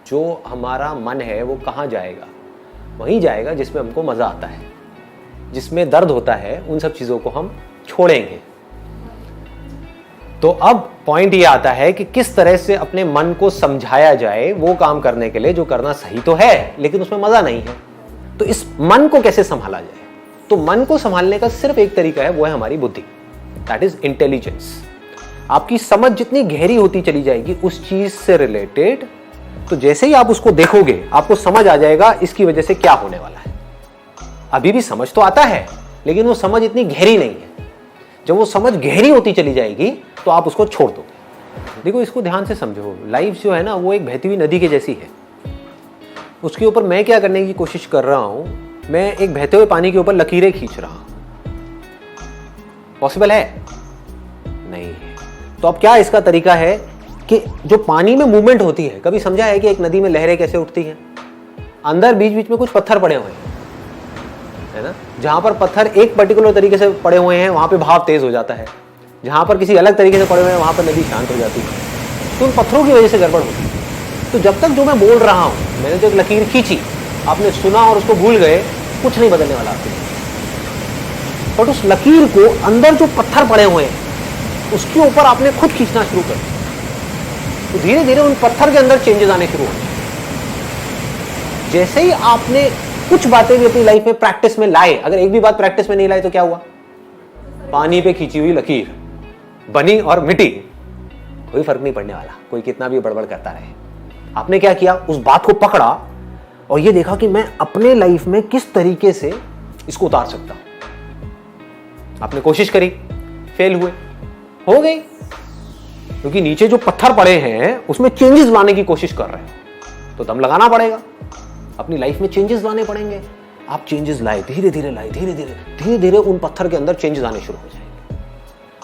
जो हमारा मन है वो कहाँ जाएगा? वहीं जाएगा जिसमें हमको मजा आता है। जिसमें दर्द होता है उन सब चीजों को हम छोड़ेंगे। तो अब पॉइंट ये आता है कि किस तरह से अपने मन को समझाया जाए वो काम करने के लिए जो करना सही तो है लेकिन उसमें मजा नहीं है। तो इस मन को कैसे संभाला जाए? तो मन को संभालने का सिर्फ एक तरीका है, वो है हमारी बुद्धि, दैट इज इंटेलिजेंस। आपकी समझ जितनी गहरी होती चली जाएगी उस चीज से रिलेटेड, तो जैसे ही आप उसको देखोगे आपको समझ आ जाएगा इसकी वजह से क्या होने वाला है। अभी भी समझ तो आता है लेकिन वो समझ इतनी गहरी नहीं है। जब वो समझ गहरी होती चली जाएगी तो आप उसको छोड़ दोगे। देखो, इसको ध्यान से समझो। लाइफ जो है ना वो एक बहती हुई नदी के जैसी है। उसके ऊपर मैं क्या करने की कोशिश कर रहा हूं, मैं एक बहते हुए पानी के ऊपर लकीरें खींच रहा हूं। पॉसिबल है? नहीं है। तो अब क्या इसका तरीका है कि जो पानी में मूवमेंट होती है, कभी समझा है कि एक नदी में लहरें कैसे उठती हैं? अंदर बीच बीच में कुछ पत्थर पड़े हुए हैं, है ना। जहां पर पत्थर एक पर्टिकुलर तरीके से पड़े हुए हैं वहां पे भाव तेज हो जाता है, जहां पर किसी अलग तरीके से पड़े हुए हैं वहां पर नदी शांत हो जाती है। तो उन पत्थरों की वजह से गड़बड़ होती है। तो जब तक जो मैं बोल रहा हूं, मैंने जो एक लकीर खींची, आपने सुना और उसको भूल गए, कुछ नहीं बदलने वाला आपके। बट उस लकीर को अंदर जो पत्थर पड़े हुए हैं उसके ऊपर आपने खुद खींचना शुरू कर, तो धीरे धीरे उन पत्थर के अंदर चेंजेस आने शुरू हो। जैसे ही आपने कुछ बातें भी अपनी लाइफ में प्रैक्टिस में लाए, अगर एक भी बात प्रैक्टिस में नहीं लाए तो क्या हुआ? पानी पे खींची हुई लकीर बनी और मिटी, कोई फर्क नहीं पड़ने वाला, कोई कितना भी बड़बड़ करता रहे। आपने क्या किया? उस बात को पकड़ा और ये देखा कि मैं अपने लाइफ में किस तरीके से इसको उतार सकता हूं। आपने कोशिश करी, फेल हुए, हो गई, क्योंकि नीचे जो पत्थर पड़े हैं उसमें चेंजेस लाने की कोशिश कर रहे हो, तो दम लगाना पड़ेगा, अपनी लाइफ में चेंजेस लाने पड़ेंगे। आप चेंजेस लाए, धीरे धीरे लाए, धीरे धीरे उन पत्थर के अंदर चेंजेस आने शुरू हो जाएंगे।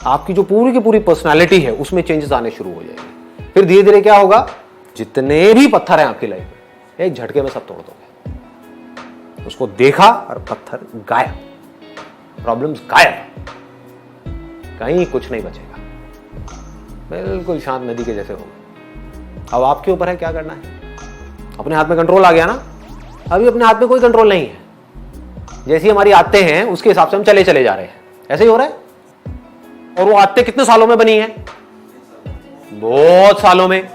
आपकी जो पूरी की पूरी पर्सनालिटी है उसमें चेंजेस आने शुरू हो जाएंगे। फिर धीरे धीरे क्या होगा? जितने भी पत्थर हैं आपकी लाइफ में, एक झटके में सब तोड़ दोगे। उसको देखा और पत्थर गायब, प्रॉब्लम्स गायब, कहीं कुछ नहीं बचेगा, बिल्कुल शांत नदी के जैसे होगा। अब आपके ऊपर है क्या करना है। अपने हाथ में कंट्रोल आ गया ना। अभी अपने हाथ में कोई कंट्रोल नहीं है। जैसी हमारी आदतें हैं उसके हिसाब से हम चले जा रहे हैं, ऐसे ही हो रहा है। और वो आदतें कितने सालों में बनी है? बहुत सालों में।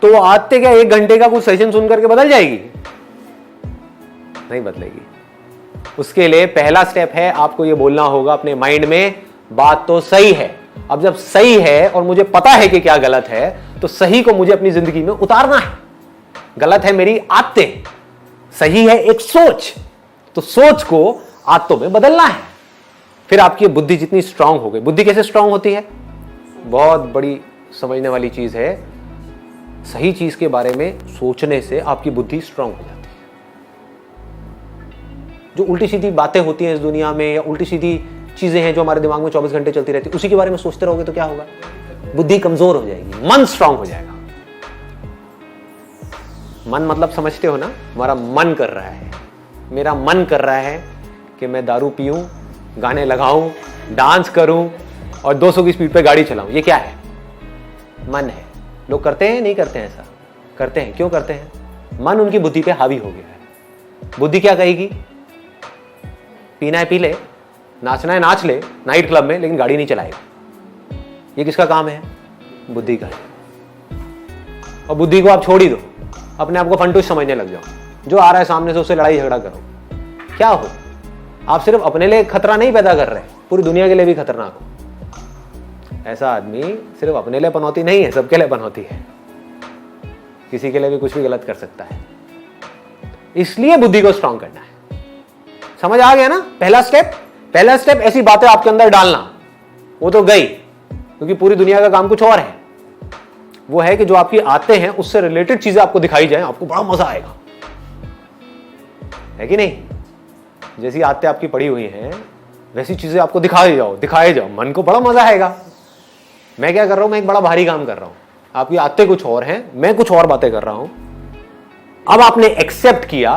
तो वो आदतें क्या 1 घंटे का कुछ सेशन सुन करके बदल जाएगी? नहीं बदलेगी। उसके लिए पहला स्टेप है, आपको ये बोलना होगा अपने माइंड में, बात तो सही है। अब जब सही है और मुझे पता है कि क्या गलत है, तो सही को मुझे अपनी जिंदगी में उतारना है। गलत है मेरी आदतें, सही है एक सोच, तो सोच को आदतों में बदलना है। फिर आपकी बुद्धि जितनी स्ट्रांग हो गई। बुद्धि कैसे स्ट्रांग होती है? बहुत बड़ी समझने वाली चीज है। सही चीज के बारे में सोचने से आपकी बुद्धि स्ट्रांग हो जाती है। जो उल्टी सीधी बातें होती हैं इस दुनिया में, या उल्टी सीधी चीजें हैं जो हमारे दिमाग में 24 घंटे चलती रहती है, उसी के बारे में सोचते रहोगे तो क्या होगा? बुद्धि कमजोर हो जाएगी, मन स्ट्रांग हो जाएगा। मन मतलब समझते हो ना, हमारा मन कर रहा है, मेरा मन कर रहा है कि मैं दारू पीऊं, गाने लगाऊं, डांस करूं और 200 की स्पीड पे गाड़ी चलाऊं। ये क्या है? मन है। लोग करते हैं नहीं करते हैं? ऐसा करते हैं। क्यों करते हैं? मन उनकी बुद्धि पे हावी हो गया है। बुद्धि क्या कहेगी? पीना है पी ले, नाचना है नाच ले नाइट क्लब में, लेकिन गाड़ी नहीं चलाएगा। ये किसका काम है? बुद्धि का है। और बुद्धि को आप छोड़ ही दो, अपने आप को फंटूस समझने लग जाओ। जो आ रहा है सामने से उससे लड़ाई झगड़ा करो। क्या हो? आप सिर्फ अपने लिए खतरा नहीं पैदा कर रहे, पूरी दुनिया के लिए भी खतरनाक हो। ऐसा आदमी सिर्फ अपने लिए पनौती नहीं है, सबके लिए पनौती है। किसी के लिए भी कुछ भी गलत कर सकता है। इसलिए बुद्धि को स्ट्रांग करना है। समझ आ गया ना? पहला स्टेप ऐसी बातें आपके अंदर डालना। वो तो गई, क्योंकि पूरी दुनिया का काम कुछ और है। वो है कि जो आपकी आदतें हैं उससे रिलेटेड चीजें आपको दिखाई जाए, आपको बड़ा मजा आएगा, है कि नहीं? जैसी आदतें आपकी पड़ी हुई हैं वैसी चीजें आपको दिखाए जाओ, मन को बड़ा मजा आएगा। मैं क्या कर रहा हूं? मैं एक बड़ा भारी काम कर रहा हूं। आपकी आदतें कुछ और हैं, मैं कुछ और बातें कर रहा हूं। अब आपने एक्सेप्ट किया,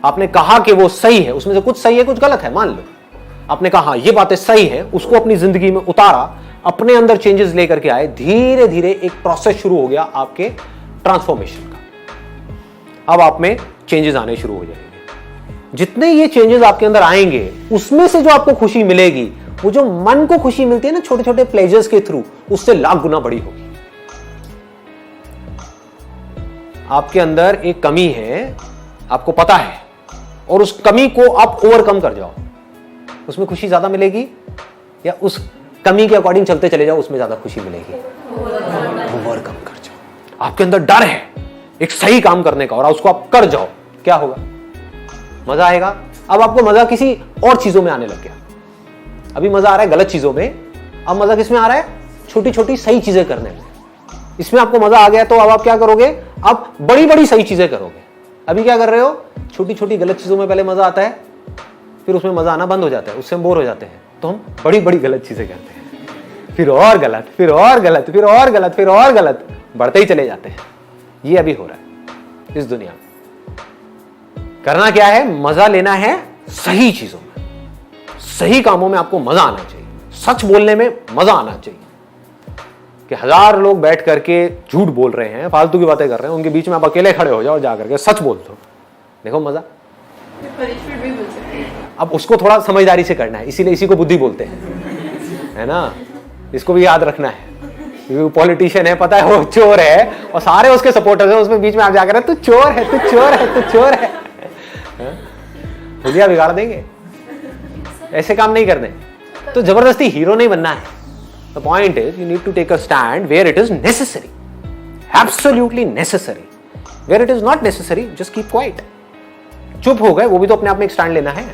आपने कहा कि वो सही है, उसमें से कुछ सही है कुछ गलत है, मान लो। आपने कहा ये बातें सही है, उसको अपनी जिंदगी में उतारा, अपने अंदर चेंजेस लेकर के आए, धीरे धीरे एक प्रोसेस शुरू हो गया आपके ट्रांसफॉर्मेशन का। अब आप में चेंजेस आने शुरू हो जाएंगे। जितने ये चेंजेस आपके अंदर आएंगे उसमें से जो आपको खुशी मिलेगी, वो जो मन को खुशी मिलती है ना छोटे छोटे प्लेजर्स के थ्रू, उससे लाख गुना बड़ी होगी। आपके अंदर एक कमी है, आपको पता है, और उस कमी को आप ओवरकम कर जाओ, उसमें खुशी ज्यादा मिलेगी, या उस कमी के अकॉर्डिंग चलते चले जाओ, उसमें ज्यादा खुशी मिलेगी? ओवरकम कर जाओ। आपके अंदर डर है एक सही काम करने का और उसको आप कर जाओ, क्या होगा? मजा आएगा। अब आपको मजा किसी और चीजों में आने लग गया। अभी मजा आ रहा है गलत चीजों में, अब मजा किसमें आ रहा है? छोटी छोटी सही चीजें करने में। इसमें आपको मजा आ गया तो अब आप क्या करोगे? अब बड़ी बड़ी सही चीजें करोगे। अभी क्या कर रहे हो? छोटी छोटी गलत चीजों में पहले मजा आता है, फिर उसमें मजा आना बंद हो जाता है, उससे हम बोर हो जाते हैं, तो हम बड़ी बड़ी गलत चीजें करते हैं, फिर और गलत, फिर और गलत, फिर और गलत, फिर और गलत, बढ़ते ही चले जाते हैं। ये अभी हो रहा है इस दुनिया में। करना क्या है? मजा लेना है सही चीजों में, सही कामों में आपको मजा आना चाहिए, सच बोलने में मजा आना चाहिए। कि 1000 लोग बैठ करके झूठ बोल रहे हैं, फालतू की बातें कर रहे हैं, उनके बीच में आप अकेले खड़े हो जाओ और जाकर के सच बोल दो, देखो मजा। अब उसको थोड़ा समझदारी से करना है, इसीलिए इसी को बुद्धि बोलते हैं, है ना? इसको भी याद रखना है, क्योंकि पॉलिटिशियन है, पता है वो चोर है और सारे उसके सपोर्टर्स हैं, उसमें बीच में आप जाकर तू चोर है, तू चोर है, तू चोर है, हुलिया बिगाड़ देंगे। ऐसे काम नहीं करने। तो जबरदस्ती हीरो नहीं बनना है। The point is, you need to take a stand where it is necessary, absolutely necessary. Where it is not necessary, just keep quiet. चुप हो गए, वो भी तो अपने आप में एक स्टैंड लेना है।